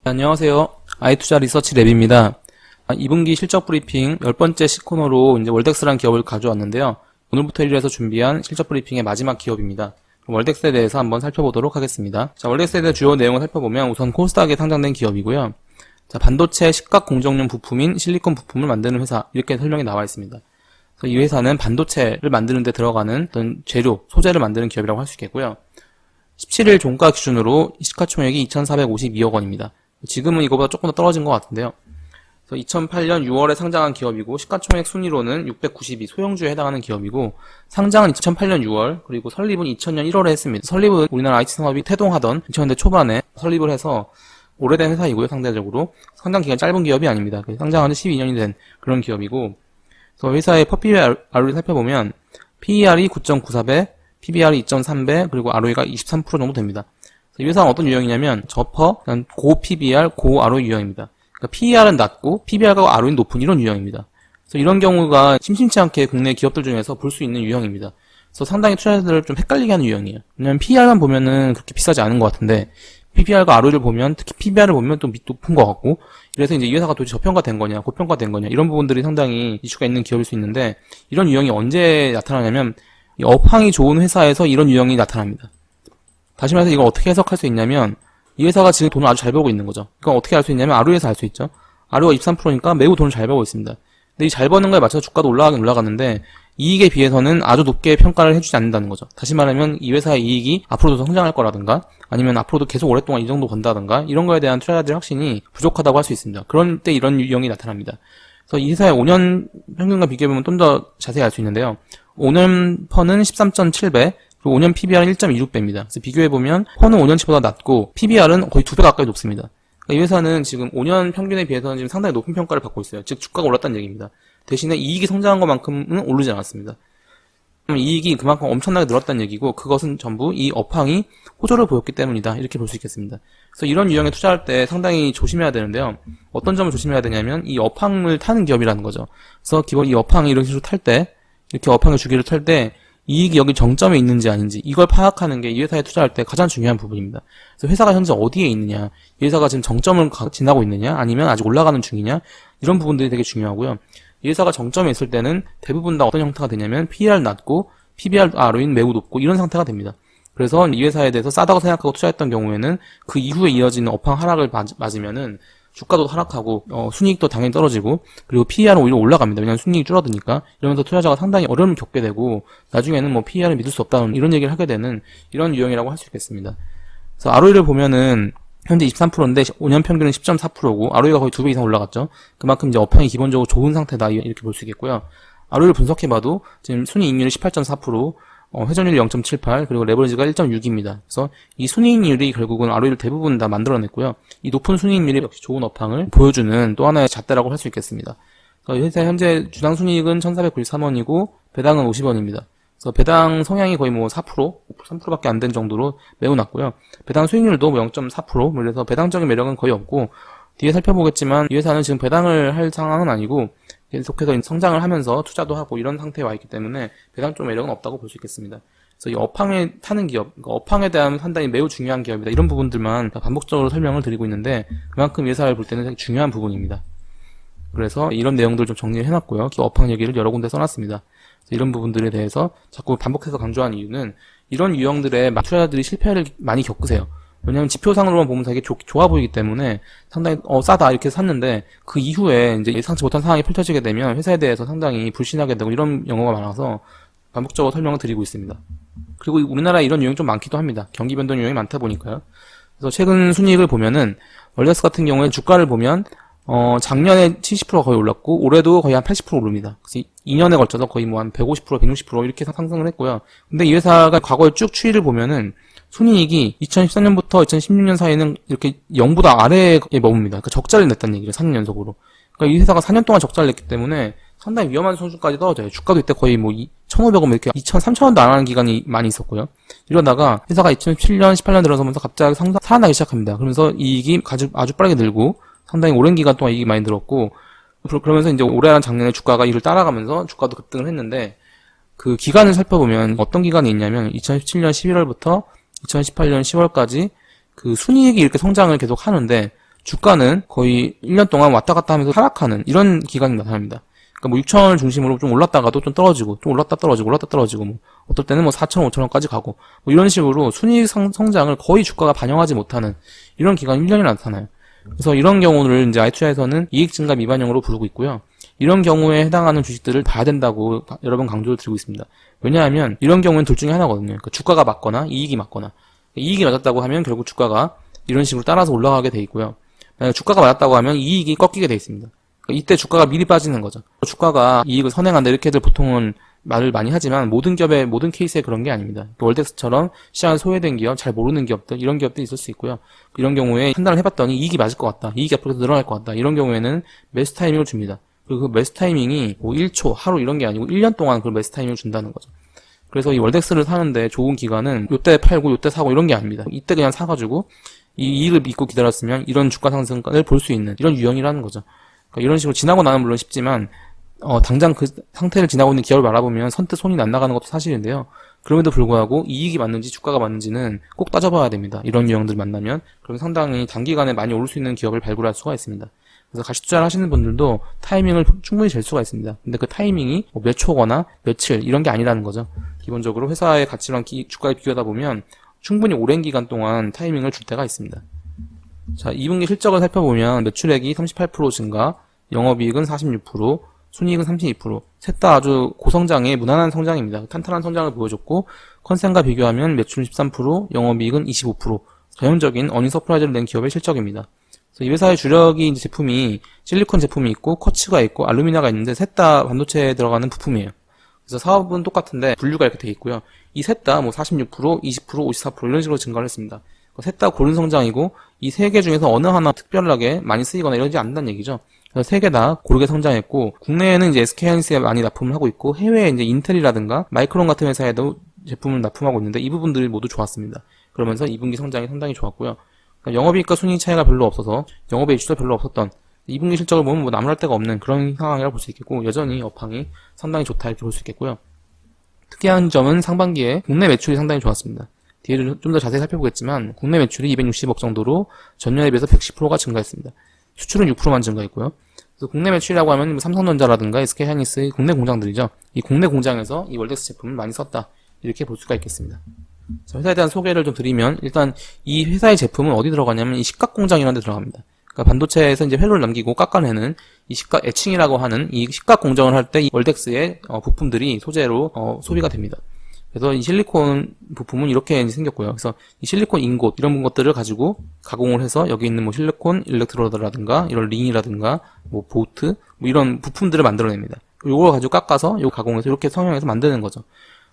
안녕하세요. 아이투자 리서치 랩입니다. 2분기 실적 브리핑 10번째 코너로 이제 월덱스라는 기업을 가져왔는데요. 오늘부터 1일에서 준비한 실적 브리핑의 마지막 기업입니다. 그럼 월덱스에 대해서 한번 살펴보도록 하겠습니다. 자, 월덱스에 대한 주요 내용을 살펴보면 우선 코스닥에 상장된 기업이고요. 자, 반도체 식각 공정용 부품인 실리콘 부품을 만드는 회사, 이렇게 설명이 나와 있습니다. 그래서 이 회사는 반도체를 만드는 데 들어가는 어떤 재료, 소재를 만드는 기업이라고 할 수 있겠고요. 17일 종가 기준으로 시가총액이 2,452억 원입니다. 지금은 이거보다 조금 더 떨어진 것 같은데요. 그래서 2008년 6월에 상장한 기업이고 시가총액 순위로는 692 소형주에 해당하는 기업이고 상장은 2008년 6월 그리고 설립은 2000년 1월에 했습니다. 설립은 우리나라 IT 산업이 태동하던 2000년대 초반에 설립을 해서 오래된 회사이고요. 상대적으로 상장 기간이 짧은 기업이 아닙니다. 상장한 지 12년이 된 그런 기업이고 그래서 회사의 PBR을 살펴보면 PER이 9.94배, PBR이 2.3배, 그리고 ROE가 23% 정도 됩니다. 이 회사는 어떤 유형이냐면 저퍼, 고 PBR, 고 ROE 유형입니다. 그러니까 PER은 낮고 PBR과 ROE는 높은 이런 유형입니다. 그래서 이런 경우가 심심치 않게 국내 기업들 중에서 볼 수 있는 유형입니다. 그래서 상당히 투자자들을 좀 헷갈리게 하는 유형이에요. 왜냐면 PER만 보면은 그렇게 비싸지 않은 것 같은데 PBR과 ROE를 보면 특히 PBR을 보면 또 높은 것 같고 그래서 이제 이 회사가 도대체 저평가된 거냐 고평가된 거냐 이런 부분들이 상당히 이슈가 있는 기업일 수 있는데 이런 유형이 언제 나타나냐면 이 업황이 좋은 회사에서 이런 유형이 나타납니다. 다시 말해서 이걸 어떻게 해석할 수 있냐면 이 회사가 지금 돈을 아주 잘 벌고 있는 거죠. 그럼 어떻게 알 수 있냐면 ROE에서 알 수 있죠. ROE가 23%니까 매우 돈을 잘 벌고 있습니다. 근데 이 잘 버는 거에 맞춰서 주가도 올라가긴 올라갔는데 이익에 비해서는 아주 높게 평가를 해주지 않는다는 거죠. 다시 말하면 이 회사의 이익이 앞으로도 성장할 거라든가 아니면 앞으로도 계속 오랫동안 이 정도 번다든가 이런 거에 대한 투자자들의 확신이 부족하다고 할 수 있습니다. 그런 때 이런 유형이 나타납니다. 그래서 이 회사의 5년 평균과 비교해보면 좀 더 자세히 알 수 있는데요. 5년 펀은 13.7배 그리고 5년 PBR은 1.26배입니다. 그래서 비교해보면 펀은 5년치보다 낮고 PBR은 거의 2배 가까이 높습니다. 그러니까 이 회사는 지금 5년 평균에 비해서는 지금 상당히 높은 평가를 받고 있어요. 즉 주가가 올랐다는 얘기입니다. 대신에 이익이 성장한 것만큼은 오르지 않았습니다. 이익이 그만큼 엄청나게 늘었다는 얘기고 그것은 전부 이 업황이 호조를 보였기 때문이다. 이렇게 볼 수 있겠습니다. 그래서 이런 유형에 투자할 때 상당히 조심해야 되는데요. 어떤 점을 조심해야 되냐면 이 업황을 타는 기업이라는 거죠. 그래서 기본 이 업황이 이런 식으로 탈 때 이렇게 업황의 주기를 탈 때 이익이 여기 정점에 있는지 아닌지 이걸 파악하는 게 이 회사에 투자할 때 가장 중요한 부분입니다. 그래서 회사가 현재 어디에 있느냐, 이 회사가 지금 정점을 지나고 있느냐, 아니면 아직 올라가는 중이냐 이런 부분들이 되게 중요하고요. 이 회사가 정점에 있을 때는 대부분 다 어떤 형태가 되냐면 PER 낮고 PBR ROE는 매우 높고 이런 상태가 됩니다. 그래서 이 회사에 대해서 싸다고 생각하고 투자했던 경우에는 그 이후에 이어지는 업황 하락을 맞으면은 주가도 하락하고 순이익도 당연히 떨어지고 그리고 PER은 오히려 올라갑니다. 왜냐하면 순이익이 줄어드니까 이러면서 투자자가 상당히 어려움을 겪게 되고 나중에는 뭐 PER을 믿을 수 없다는 이런 얘기를 하게 되는 이런 유형이라고 할 수 있겠습니다. 그래서 ROE를 보면은 현재 23%인데 5년 평균은 10.4%고 ROE가 거의 2배 이상 올라갔죠. 그만큼 이제 업황이 기본적으로 좋은 상태다 이렇게 볼 수 있겠고요. ROE를 분석해봐도 지금 순이익률이 18.4%, 회전율이 0.78 그리고 레버리지가 1.6입니다. 그래서 이 순이익률이 결국은 ROE를 대부분 다 만들어냈고요. 이 높은 순이익률이 역시 좋은 업황을 보여주는 또 하나의 잣대라고 할 수 있겠습니다. 그래서 회사 현재 주당 순이익은 1,493원이고 배당은 50원입니다. 그래서 배당 성향이 거의 뭐 4%, 3%밖에 안 된 정도로 매우 낮고요. 배당 수익률도 0.4%, 그래서 배당적인 매력은 거의 없고 뒤에 살펴보겠지만 이 회사는 지금 배당을 할 상황은 아니고 계속해서 성장을 하면서 투자도 하고 이런 상태에 와 있기 때문에 배당 쪽 매력은 없다고 볼 수 있겠습니다. 그래서 이 업황에 타는 기업, 그러니까 업황에 대한 판단이 매우 중요한 기업이다. 이런 부분들만 반복적으로 설명을 드리고 있는데 그만큼 이 회사를 볼 때는 되게 중요한 부분입니다. 그래서 이런 내용들을 좀 정리를 해놨고요. 업황 얘기를 여러 군데 써놨습니다. 이런 부분들에 대해서 자꾸 반복해서 강조한 이유는 이런 유형들의 투자자들이 실패를 많이 겪으세요. 왜냐면 지표상으로만 보면 되게 좋아 보이기 때문에 상당히 싸다 이렇게 샀는데 그 이후에 이제 예상치 못한 상황이 펼쳐지게 되면 회사에 대해서 상당히 불신하게 되고 이런 경우가 많아서 반복적으로 설명을 드리고 있습니다. 그리고 우리나라에 이런 유형이 좀 많기도 합니다. 경기 변동 유형이 많다 보니까요. 그래서 최근 순이익을 보면은 월덱스 같은 경우에 주가를 보면 작년에 70% 거의 올랐고 올해도 거의 한 80% 오릅니다. 그래서 2년에 걸쳐서 거의 뭐 한 150%, 160% 이렇게 상승을 했고요. 근데 이 회사가 과거의 쭉 추이를 보면은 순이익이 2014년부터 2016년 사이에는 이렇게 0보다 아래에 머뭅니다. 그러니까 적자를 냈다는 얘기죠. 4년 연속으로. 그러니까 이 회사가 4년 동안 적자를 냈기 때문에 상당히 위험한 수준까지 떨어져요. 주가도 이때 거의 뭐 1,500원 이렇게 2,000, 3,000원도 안 하는 기간이 많이 있었고요. 이러다가 회사가 2017년, 18년 들어서면서 갑자기 살아나기 시작합니다. 그러면서 이익이 아주 빠르게 늘고 상당히 오랜 기간 동안 이익이 많이 늘었고 그러면서 이제 올해랑 작년에 주가가 이를 따라가면서 주가도 급등을 했는데 그 기간을 살펴보면 어떤 기간이 있냐면 2017년 11월부터 2018년 10월까지 그 순이익이 이렇게 성장을 계속 하는데 주가는 거의 1년 동안 왔다 갔다 하면서 하락하는 이런 기간이 나타납니다. 그러니까 뭐 6천원을 중심으로 좀 올랐다가도 좀 떨어지고, 좀 올랐다 떨어지고, 올랐다 떨어지고, 뭐 어떨 때는 뭐 4천원, 5천원까지 가고, 뭐 이런 식으로 순이익 성장을 거의 주가가 반영하지 못하는 이런 기간 1년이 나타나요. 그래서 이런 경우를 이제 i투자에서는 이익 증가 미반영으로 부르고 있고요. 이런 경우에 해당하는 주식들을 봐야 된다고 여러 번 강조를 드리고 있습니다. 왜냐하면 이런 경우는 둘 중에 하나거든요. 그러니까 주가가 맞거나 이익이 맞거나, 이익이 맞았다고 하면 결국 주가가 이런 식으로 따라서 올라가게 돼 있고요. 만약 주가가 맞았다고 하면 이익이 꺾이게 돼 있습니다. 그러니까 이때 주가가 미리 빠지는 거죠. 주가가 이익을 선행한다 이렇게들 보통은 말을 많이 하지만 모든 케이스에 그런 게 아닙니다. 월덱스처럼 시장에 소외된 기업, 잘 모르는 기업들, 이런 기업들이 있을 수 있고요. 이런 경우에 판단을 해봤더니 이익이 맞을 것 같다, 이익이 앞으로 늘어날 것 같다, 이런 경우에는 매수 타이밍을 줍니다. 그리고 그 매수 타이밍이 뭐 1초, 하루 이런 게 아니고 1년 동안 그 매수 타이밍을 준다는 거죠. 그래서 이 월덱스를 사는데 좋은 기간은 요때 팔고 요때 사고 이런 게 아닙니다. 이때 그냥 사가지고 이 이익을 믿고 기다렸으면 이런 주가 상승을 볼 수 있는 이런 유형이라는 거죠. 그러니까 이런 식으로 지나고 나면 물론 쉽지만 당장 그 상태를 지나고 있는 기업을 알아보면 선뜻 손이 안 나가는 것도 사실인데요. 그럼에도 불구하고 이익이 맞는지 주가가 맞는지는 꼭 따져봐야 됩니다. 이런 유형들 만나면. 그럼 상당히 단기간에 많이 오를 수 있는 기업을 발굴할 수가 있습니다. 그래서 가시 투자를 하시는 분들도 타이밍을 충분히 잴 수가 있습니다. 근데 그 타이밍이 뭐 몇 초거나 며칠 이런 게 아니라는 거죠. 기본적으로 회사의 가치랑 주가에 비교하다 보면 충분히 오랜 기간 동안 타이밍을 줄 때가 있습니다. 자, 2분기 실적을 살펴보면 매출액이 38% 증가, 영업이익은 46%, 순이익은 32%. 셋 다 아주 고성장의 무난한 성장입니다. 탄탄한 성장을 보여줬고, 컨센과 비교하면 매출은 13%, 영업이익은 25%. 전형적인 어닝 서프라이즈를 낸 기업의 실적입니다. 그래서 이 회사의 주력이 이제 제품이 실리콘 제품이 있고, 쿼츠가 있고, 알루미니아가 있는데 셋 다 반도체에 들어가는 부품이에요. 그래서 사업은 똑같은데 분류가 이렇게 되어 있고요. 이 셋 다 뭐 46%, 20%, 54% 이런 식으로 증가를 했습니다. 셋 다 고른 성장이고 이 세 개 중에서 어느 하나 특별하게 많이 쓰이거나 이러지 않는다는 얘기죠. 그래서 세 개 다 고르게 성장했고 국내에는 이제 SK하이닉스에 많이 납품을 하고 있고 해외에 이제 인텔이라든가 마이크론 같은 회사에도 제품을 납품하고 있는데 이 부분들이 모두 좋았습니다. 그러면서 2분기 성장이 상당히 좋았고요. 그러니까 영업이익과 순이익 차이가 별로 없어서 영업의 이슈도 별로 없었던 2분기 실적을 보면 뭐 나무랄 데가 없는 그런 상황이라고 볼 수 있겠고 여전히 업황이 상당히 좋다 이렇게 볼 수 있겠고요. 특이한 점은 상반기에 국내 매출이 상당히 좋았습니다. 뒤에 좀 더 자세히 살펴보겠지만 국내 매출이 260억 정도로 전년에 비해서 110%가 증가했습니다. 수출은 6%만 증가했고요. 그래서 국내 매출이라고 하면 뭐 삼성전자라든가 SK하이닉스의 국내 공장들이죠. 이 국내 공장에서 이 월덱스 제품을 많이 썼다 이렇게 볼 수가 있겠습니다. 자, 회사에 대한 소개를 좀 드리면 일단 이 회사의 제품은 어디 들어가냐면 이 식각 공장이라는 데 들어갑니다. 그러니까 반도체에서 이제 회로를 남기고 깎아내는 이 식각 에칭이라고 하는 이 식각 공정을 할 때 이 월덱스의 부품들이 소재로 소비가 됩니다. 그래서 이 실리콘 부품은 이렇게 이제 생겼고요. 그래서 이 실리콘 인곳 이런 것들을 가지고 가공을 해서 여기 있는 뭐 실리콘 일렉트로드라든가 이런 링이라든가 뭐 보트 뭐 이런 부품들을 만들어냅니다. 요걸 가지고 깎아서 요 가공해서 이렇게 성형해서 만드는 거죠.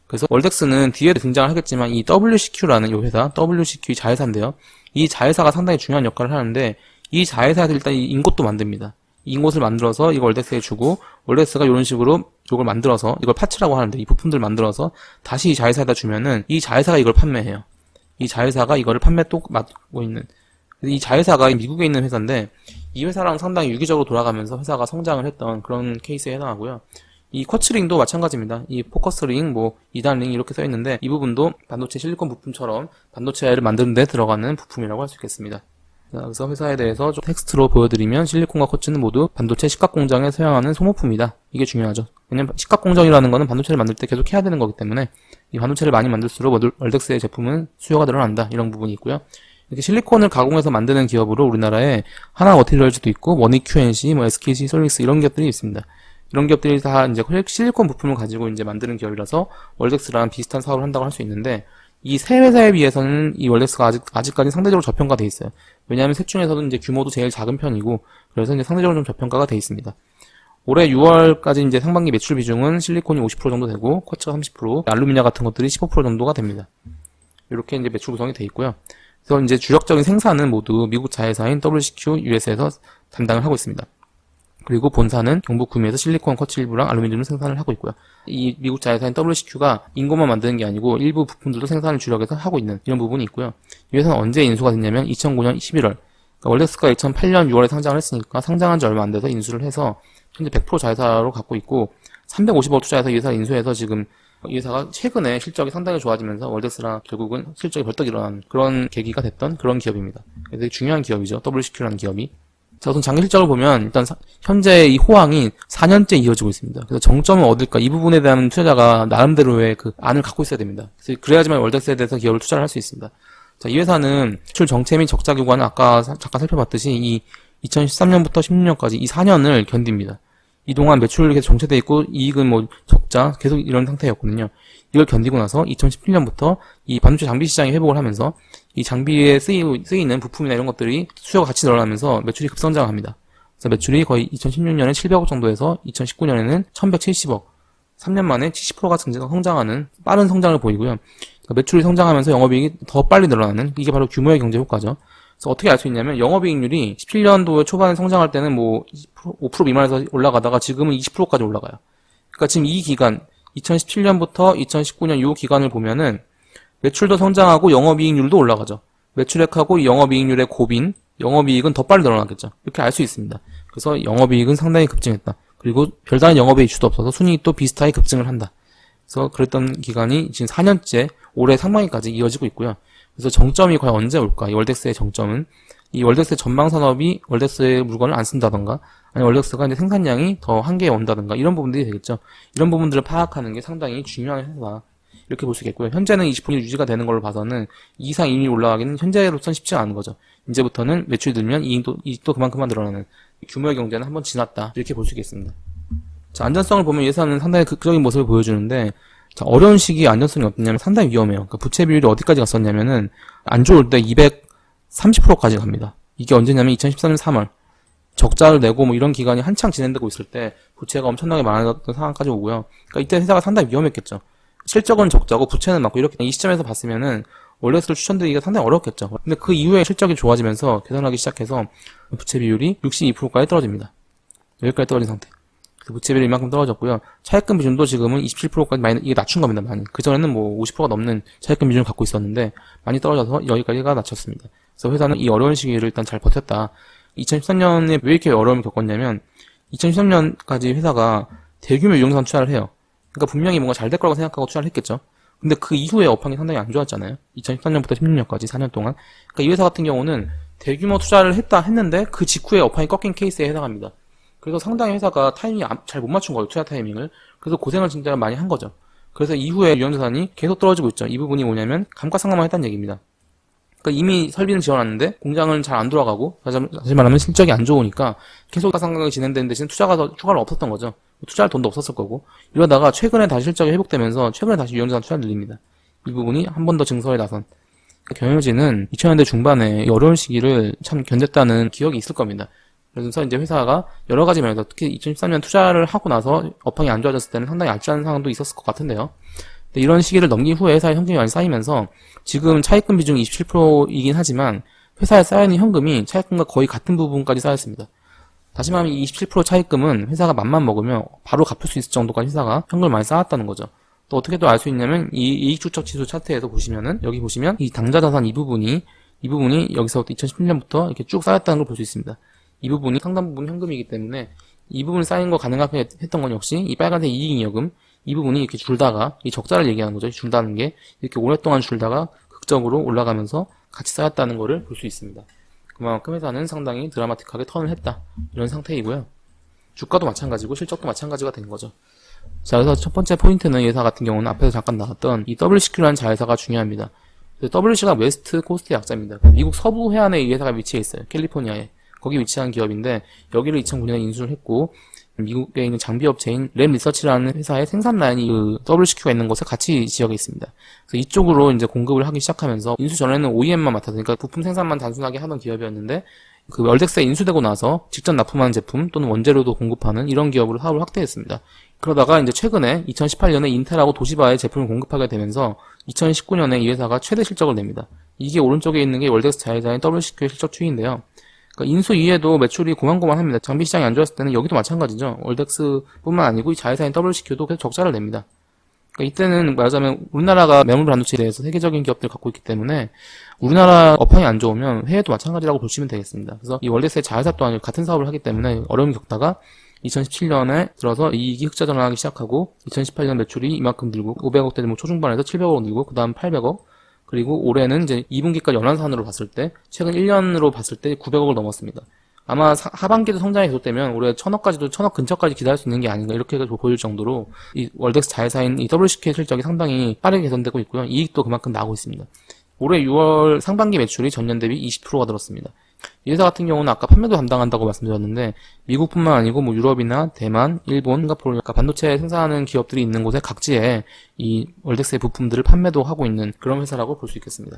그래서 월덱스는 뒤에 등장을 하겠지만 이 WCQ라는 요 회사 WCQ 자회사인데요. 이 자회사가 상당히 중요한 역할을 하는데 이 자회사에서 일단 이 인곳도 만듭니다. 이 인곳을 만들어서 이걸 월덱스에 주고 월덱스가 이런 식으로 이걸 만들어서 이걸 파츠라고 하는데 이 부품들을 만들어서 다시 이 자회사에다 주면은 이 자회사가 이걸 판매해요. 이 자회사가 이거를 판매 또 맡고 있는 이 자회사가 미국에 있는 회사인데 이 회사랑 상당히 유기적으로 돌아가면서 회사가 성장을 했던 그런 케이스에 해당하고요. 이 쿼츠링도 마찬가지입니다. 이 포커스링, 뭐 2단링 이렇게 써 있는데 이 부분도 반도체 실리콘 부품처럼 반도체를 만드는 데 들어가는 부품이라고 할 수 있겠습니다. 그래서 회사에 대해서 좀 텍스트로 보여드리면 실리콘과 쿼츠는 모두 반도체 식각 공장에 사용하는 소모품이다. 이게 중요하죠. 왜냐면 식각 공정이라는 거는 반도체를 만들 때 계속 해야 되는 거기 때문에 이 반도체를 많이 만들수록 월덱스의 제품은 수요가 늘어난다. 이런 부분이 있고요. 이렇게 실리콘을 가공해서 만드는 기업으로 우리나라에 하나 머티리얼즈도 있고 머니 QNC, 뭐 SKC 솔릭스 이런 기업들이 있습니다. 이런 기업들이 다 이제 실리콘 부품을 가지고 이제 만드는 기업이라서 월덱스랑 비슷한 사업을 한다고 할 수 있는데 이 세 회사에 비해서는 이 월덱스가 아직까지 상대적으로 저평가돼 있어요. 왜냐하면 셋 중에서도 이제 규모도 제일 작은 편이고 그래서 이제 상대적으로 좀 저평가가 돼 있습니다. 올해 6월까지 이제 상반기 매출 비중은 실리콘이 50% 정도 되고 쿼츠가 30%, 알루미니아 같은 것들이 15% 정도가 됩니다. 이렇게 이제 매출 구성이 돼 있고요. 그래서 이제 주력적인 생산은 모두 미국 자회사인 WCQ US에서 담당을 하고 있습니다. 그리고 본사는 경북 구미에서 실리콘, 쿼츠 일부랑 알루미늄을 생산을 하고 있고요. 이 미국 자회사인 WCQ가 인고만 만드는 게 아니고 일부 부품들도 생산을 주력해서 하고 있는 이런 부분이 있고요. 이 회사는 언제 인수가 됐냐면 2009년 11월. 그러니까 월덱스가 2008년 6월에 상장을 했으니까 상장한 지 얼마 안 돼서 인수를 해서 현재 100% 자회사로 갖고 있고 350억 투자해서 이 회사를 인수해서 지금 이 회사가 최근에 실적이 상당히 좋아지면서 월덱스랑 결국은 실적이 벌떡 일어난 그런 계기가 됐던 그런 기업입니다. 되게 중요한 기업이죠. WCQ라는 기업이. 자, 우선 장기 실적을 보면 일단 현재 이 호황이 4년째 이어지고 있습니다. 그래서 정점은 어딜까? 이 부분에 대한 투자자가 나름대로의 그 안을 갖고 있어야 됩니다. 그래서 그래야지만 월덱스에 대해서 기업을 투자를 할 수 있습니다. 자, 이 회사는 매출 정체 및 적자 규관은 아까 잠깐 살펴봤듯이 이 2013년부터 16년까지 이 4년을 견딥니다. 이동안 매출이 계속 정체되어 있고 이익은 뭐 적자 계속 이런 상태였거든요. 이걸 견디고 나서 2017년부터 이 반도체 장비 시장이 회복을 하면서 이 장비에 쓰이는 부품이나 이런 것들이 수요가 같이 늘어나면서 매출이 급성장합니다. 그래서 매출이 거의 2016년에 700억 정도에서 2019년에는 1170억, 3년 만에 70%가 성장하는 빠른 성장을 보이고요. 그러니까 매출이 성장하면서 영업이익이 더 빨리 늘어나는 이게 바로 규모의 경제 효과죠. 그래서 어떻게 알 수 있냐면 영업이익률이 17년도 초반에 성장할 때는 뭐 5% 미만에서 올라가다가 지금은 20%까지 올라가요. 그러니까 지금 이 기간 2017년부터 2019년 이 기간을 보면은 매출도 성장하고 영업이익률도 올라가죠. 매출액하고 영업이익률의 고빈, 영업이익은 더 빨리 늘어나겠죠. 이렇게 알 수 있습니다. 그래서 영업이익은 상당히 급증했다. 그리고 별다른 영업의 이슈도 없어서 순이익도 비슷하게 급증을 한다. 그래서 그랬던 기간이 지금 4년째 올해 상반기까지 이어지고 있고요. 그래서 정점이 과연 언제 올까? 이 월덱스의 정점은 이 월덱스의 전방 산업이 월덱스의 물건을 안 쓴다던가 아니 월덱스가 이제 생산량이 더 한계에 온다던가 이런 부분들이 되겠죠. 이런 부분들을 파악하는 게 상당히 중요한 회사 이렇게 볼 수 있겠고요. 현재는 20% 유지가 되는 걸로 봐서는 이 이상 이익이 올라가기는 현재로선 쉽지가 않은 거죠. 이제부터는 매출이 늘면 이익도 그만큼만 늘어나는 규모의 경제는 한번 지났다 이렇게 볼 수 있겠습니다. 자, 안전성을 보면 이 회사는 상당히 극적인 모습을 보여주는데 자, 어려운 시기에 안전성이 어떠냐면 상당히 위험해요. 그러니까 부채 비율이 어디까지 갔었냐면은 안 좋을 때 230%까지 갑니다. 이게 언제냐면 2013년 3월 적자를 내고 뭐 이런 기간이 한창 진행되고 있을 때 부채가 엄청나게 많아졌던 상황까지 오고요. 그러니까 이때 회사가 상당히 위험했겠죠. 실적은 적자고 부채는 많고 이렇게 이 시점에서 봤으면은 월덱스를 추천드리기가 상당히 어렵겠죠. 근데 그 이후에 실적이 좋아지면서 개선하기 시작해서 부채 비율이 62%까지 떨어집니다. 여기까지 떨어진 상태. 부채 비율이 이만큼 떨어졌고요. 차입금 비중도 지금은 27%까지 많이 이게 낮춘 겁니다. 많이. 그전에는 뭐 50%가 넘는 차입금 비중을 갖고 있었는데 많이 떨어져서 여기까지가 낮췄습니다. 그래서 회사는 이 어려운 시기를 일단 잘 버텼다. 2013년에 왜 이렇게 어려움을 겪었냐면 2013년까지 회사가 대규모 유용산 투자를 해요. 그러니까 분명히 뭔가 잘 될 거라고 생각하고 투자를 했겠죠. 근데 그 이후에 업황이 상당히 안 좋았잖아요. 2013년부터 16년까지 4년 동안. 그러니까 이 회사 같은 경우는 대규모 투자를 했는데 그 직후에 업황이 꺾인 케이스에 해당합니다. 그래서 상당히 회사가 타이밍이 잘 못 맞춘 거예요. 투자 타이밍을. 그래서 고생을 진짜 많이 한 거죠. 그래서 이후에 유형자산이 계속 떨어지고 있죠. 이 부분이 뭐냐면 감가상각만 했다는 얘기입니다. 그러니까 이미 설비는 지어놨는데 공장은 잘 안 돌아가고 다시 말하면 실적이 안 좋으니까 계속 감가상각이 진행되는 대신 투자가 더 추가로 없었던 거죠. 투자할 돈도 없었을 거고 이러다가 최근에 다시 실적이 회복되면서 최근에 다시 유형자산 투자를 늘립니다. 이 부분이 한 번 더 증설에 나선 경영진은 2000년대 중반에 어려운 시기를 참 견뎠다는 기억이 있을 겁니다. 그래서 이제 회사가 여러 가지 면에서 특히 2013년 투자를 하고 나서 업황이 안 좋아졌을 때는 상당히 알뜰한 상황도 있었을 것 같은데요. 근데 이런 시기를 넘긴 후에 회사의 현금이 많이 쌓이면서 지금 차입금 비중이 27%이긴 하지만 회사에 쌓여있는 현금이 차입금과 거의 같은 부분까지 쌓였습니다. 다시 말하면 이 27% 차입금은 회사가 맘만 먹으면 바로 갚을 수 있을 정도까지 회사가 현금을 많이 쌓았다는 거죠. 또 어떻게 또 알 수 있냐면 이 이익추적지수 차트에서 보시면은 여기 보시면 이 당좌자산 이 부분이 여기서부터 2017년부터 이렇게 쭉 쌓였다는 걸 볼 수 있습니다. 이 부분이 상당 부분 현금이기 때문에 이 부분이 쌓인 거 가능하게 했던 건 역시 이 빨간색 이익잉여금 이 부분이 이렇게 줄다가 이 적자를 얘기하는 거죠. 줄다는 게 이렇게 오랫동안 줄다가 극적으로 올라가면서 같이 쌓였다는 거를 볼 수 있습니다. 그만큼 회사는 상당히 드라마틱하게 턴을 했다. 이런 상태이고요. 주가도 마찬가지고 실적도 마찬가지가 된 거죠. 자, 그래서 첫 번째 포인트는 이 회사 같은 경우는 앞에서 잠깐 나왔던 이 WCQ라는 자회사가 중요합니다. WC가 웨스트 코스트의 약자입니다. 미국 서부 해안에 이 회사가 위치해 있어요. 캘리포니아에. 거기 위치한 기업인데 여기를 2009년에 인수를 했고 미국에 있는 장비업체인 램 리서치라는 회사의 생산 라인이 그 WCQ가 있는 곳에 같이 지역에 있습니다. 그래서 이쪽으로 이제 공급을 하기 시작하면서 인수 전에는 OEM만 맡아서 그러니까 부품 생산만 단순하게 하던 기업이었는데 그 월덱스에 인수되고 나서 직접 납품하는 제품 또는 원재료도 공급하는 이런 기업으로 사업을 확대했습니다. 그러다가 이제 최근에 2018년에 인텔하고 도시바에 제품을 공급하게 되면서 2019년에 이 회사가 최대 실적을 냅니다. 이게 오른쪽에 있는 게 월덱스 자회사인 WCQ의 실적 추이인데요. 그러니까 인수 이후에도 매출이 고만고만합니다. 장비 시장이 안 좋았을 때는 여기도 마찬가지죠. 월덱스뿐만 아니고 이 자회사인 WCQ도 계속 적자를 냅니다. 그러니까 이때는 말하자면 우리나라가 메모리 반도체에 대해서 세계적인 기업들을 갖고 있기 때문에 우리나라 업황이 안 좋으면 해외도 마찬가지라고 보시면 되겠습니다. 그래서 이 월덱스의 자회사 또한 같은 사업을 하기 때문에 어려움이 겪다가 2017년에 들어서 이익이 흑자 전환하기 시작하고 2018년 매출이 이만큼 늘고 500억대 뭐 초중반에서 700억 늘고 그 다음 800억 그리고 올해는 이제 2분기까지 연환산으로 봤을 때 최근 1년으로 봤을 때 900억을 넘었습니다. 아마 하반기도 성장이 계속되면 올해 1000억까지도 1000억 근처까지 기대할 수 있는 게 아닌가 이렇게 보일 정도로 이 월덱스 자회사인 이 WCK 실적이 상당히 빠르게 개선되고 있고요. 이익도 그만큼 나오고 있습니다. 올해 6월 상반기 매출이 전년 대비 20%가 늘었습니다. 이 회사 같은 경우는 아까 판매도 담당한다고 말씀드렸는데 미국뿐만 아니고 뭐 유럽이나 대만, 일본, 싱가포르 반도체 생산하는 기업들이 있는 곳에 각지에 이 월덱스의 부품들을 판매도 하고 있는 그런 회사라고 볼 수 있겠습니다.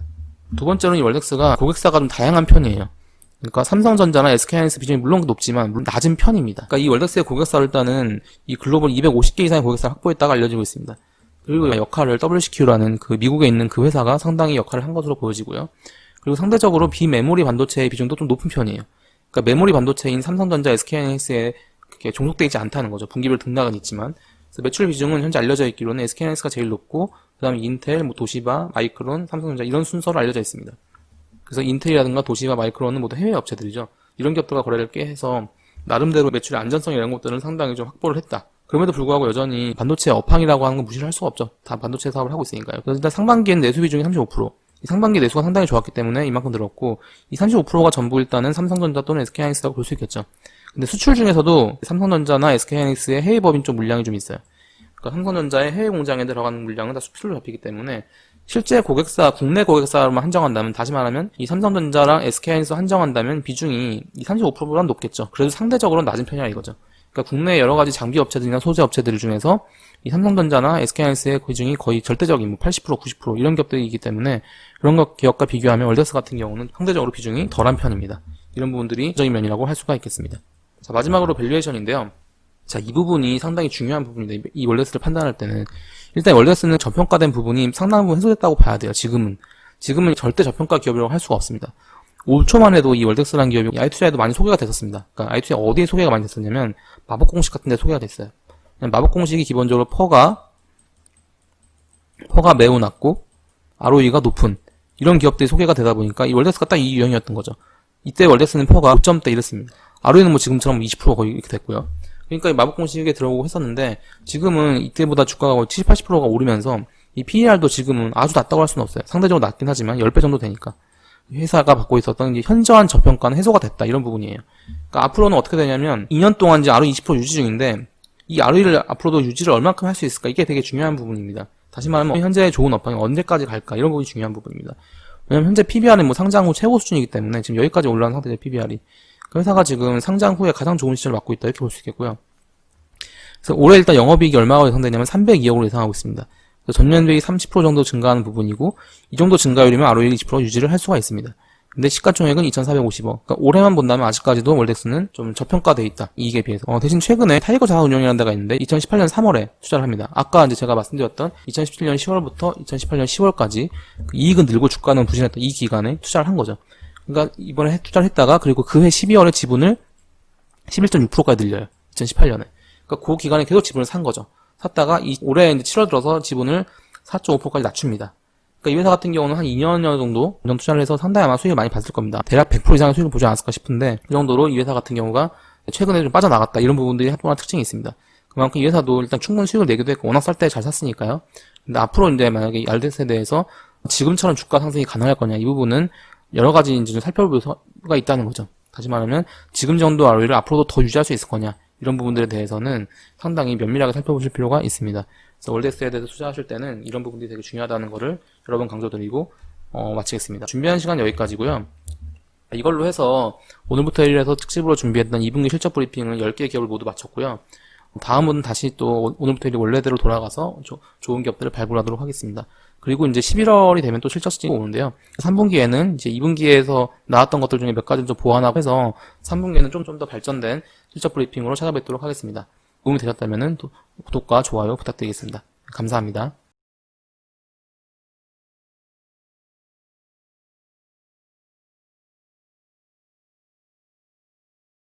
두 번째로는 이 월덱스가 고객사가 좀 다양한 편이에요. 그러니까 삼성전자나 SK하이닉스 비중이 물론 높지만 낮은 편입니다. 그러니까 이 월덱스의 고객사를 일단은 이 글로벌 250개 이상의 고객사를 확보했다가 알려지고 있습니다. 그리고 역할을 WCQ라는 그 미국에 있는 그 회사가 상당히 역할을 한 것으로 보여지고요. 그리고 상대적으로 비메모리 반도체의 비중도 좀 높은 편이에요. 그러니까 메모리 반도체인 삼성전자, SK하이닉스에 그렇게 종속되어 있지 않다는 거죠. 분기별 등락은 있지만. 그래서 매출 비중은 현재 알려져 있기로는 SK하이닉스가 제일 높고 그 다음에 인텔, 뭐 도시바, 마이크론, 삼성전자 이런 순서로 알려져 있습니다. 그래서 인텔이라든가 도시바, 마이크론은 모두 해외 업체들이죠. 이런 기업들과 거래를 깨해서 나름대로 매출의 안전성 이런 것들은 상당히 좀 확보를 했다. 그럼에도 불구하고 여전히 반도체 업황이라고 하는 건 무시를 할 수가 없죠. 다 반도체 사업을 하고 있으니까요. 그래서 일단 상반기에는 내수 비중이 35%. 상반기 내수가 상당히 좋았기 때문에 이만큼 늘었고 이 35%가 전부 일단은 삼성전자 또는 SK하이닉스라고 볼 수 있겠죠. 근데 수출 중에서도 삼성전자나 SK하이닉스의 해외 법인 쪽 물량이 좀 있어요. 그러니까 삼성전자의 해외 공장에 들어가는 물량은 다 수출로 잡히기 때문에 실제 고객사, 국내 고객사로만 한정한다면, 다시 말하면 이 삼성전자랑 SK하이닉스 한정한다면 비중이 이 35%보다 높겠죠. 그래도 상대적으로는 낮은 편이라 이거죠. 그러니까 국내 여러 가지 장비 업체들이나 소재 업체들 중에서 이 삼성전자나 SK하이닉스의 비중이 거의 절대적인 뭐 80%, 90% 이런 기업들이기 때문에 그런 기업과 비교하면 월덱스 같은 경우는 상대적으로 비중이 덜한 편입니다. 이런 부분들이 적인 면이라고 할 수가 있겠습니다. 자, 마지막으로 밸류에이션인데요. 자, 이 부분이 상당히 중요한 부분입니다. 이 월덱스를 판단할 때는 일단 월덱스는 저평가된 부분이 상당 부분 해소됐다고 봐야 돼요. 지금은 절대 저평가 기업이라고 할 수가 없습니다. 5초만 해도 이 월덱스라는 기업이 아이투자에도 많이 소개가 됐었습니다. 그러니까 아이투자 어디에 소개가 많이 됐었냐면 마법 공식 같은 데 소개가 됐어요. 마법 공식이 기본적으로 퍼가 매우 낮고 ROE가 높은 이런 기업들이 소개가 되다 보니까 이 월덱스가 딱 이 유형이었던 거죠. 이때 월덱스는 퍼가 5점대 이랬습니다. ROE는 뭐 지금처럼 20% 거의 이렇게 됐고요. 그러니까 이 마법 공식에 들어오고 했었는데 지금은 이때보다 주가가 거의 70, 80%가 오르면서 이 PER도 지금은 아주 낮다고 할 수는 없어요. 상대적으로 낮긴 하지만 10배 정도 되니까. 회사가 받고 있었던 이제 현저한 저평가는 해소가 됐다 이런 부분이에요. 그러니까 앞으로는 어떻게 되냐면 2년 동안 이제 ROE 20% 유지 중인데 이 ROE를 앞으로도 유지를 얼마큼 할 수 있을까 이게 되게 중요한 부분입니다. 다시 말하면 현재 좋은 업황이 언제까지 갈까 이런 부분이 중요한 부분입니다. 왜냐면 현재 PBR은 뭐 상장 후 최고 수준이기 때문에 지금 여기까지 올라온 상태죠 PBR이. 그 회사가 지금 상장 후에 가장 좋은 시절을 맞고 있다 이렇게 볼 수 있겠고요. 그래서 올해 일단 영업이익이 얼마가 예상되냐면 302억으로 예상하고 있습니다. 전년도익이 30% 정도 증가하는 부분이고 이 정도 증가율이면 ROE 20% 유지를 할 수가 있습니다. 근데 시가총액은 2,450억. 그러니까 올해만 본다면 아직까지도 월덱스는 좀 저평가돼 있다. 이익에 비해서. 대신 최근에 타이거 자산운용이라는 데가 있는데 2018년 3월에 투자를 합니다. 아까 이제 제가 말씀드렸던 2017년 10월부터 2018년 10월까지 이익은 늘고 주가는 부진했던 이 기간에 투자를 한 거죠. 그러니까 이번에 투자를 했다가 그리고 그 해 12월에 지분을 11.6%까지 늘려요. 2018년에. 그러니까 그 기간에 계속 지분을 산 거죠. 샀다가 올해 이제 7월 들어서 지분을 4.5%까지 낮춥니다. 그러니까 이 회사 같은 경우는 한 2년여 정도 투자를 해서 상당히 아마 수익을 많이 봤을 겁니다. 대략 100% 이상의 수익을 보지 않았을까 싶은데 그 정도로 이 회사 같은 경우가 최근에 좀 빠져나갔다 이런 부분들이 합동한 특징이 있습니다. 그만큼 이 회사도 일단 충분히 수익을 내기도 했고 워낙 쌀 때 잘 샀으니까요. 근데 앞으로 이제 만약에 알덱스에 대해서 지금처럼 주가 상승이 가능할 거냐 이 부분은 여러 가지 이제 좀 살펴볼 수가 있다는 거죠. 다시 말하면 지금 정도 ROE를 앞으로도 더 유지할 수 있을 거냐 이런 부분들에 대해서는 상당히 면밀하게 살펴보실 필요가 있습니다. 그래서 월덱스에 대해서 투자하실 때는 이런 부분들이 되게 중요하다는 거를 여러 번 강조드리고 마치겠습니다. 준비한 시간 여기까지고요. 이걸로 해서 오늘부터 1일에서 특집으로 준비했던 2분기 실적 브리핑을 10개 기업을 모두 마쳤고요. 다음은 다시 또 오늘부터 1일 원래대로 돌아가서 좋은 기업들을 발굴하도록 하겠습니다. 그리고 이제 11월이 되면 또 실적 시즌이 오는데요. 3분기에는 이제 2분기에서 나왔던 것들 중에 몇 가지를 좀 보완하고 해서 3분기에는 좀 더 발전된 실적 브리핑으로 찾아뵙도록 하겠습니다. 도움이 되셨다면 또 구독과 좋아요 부탁드리겠습니다. 감사합니다.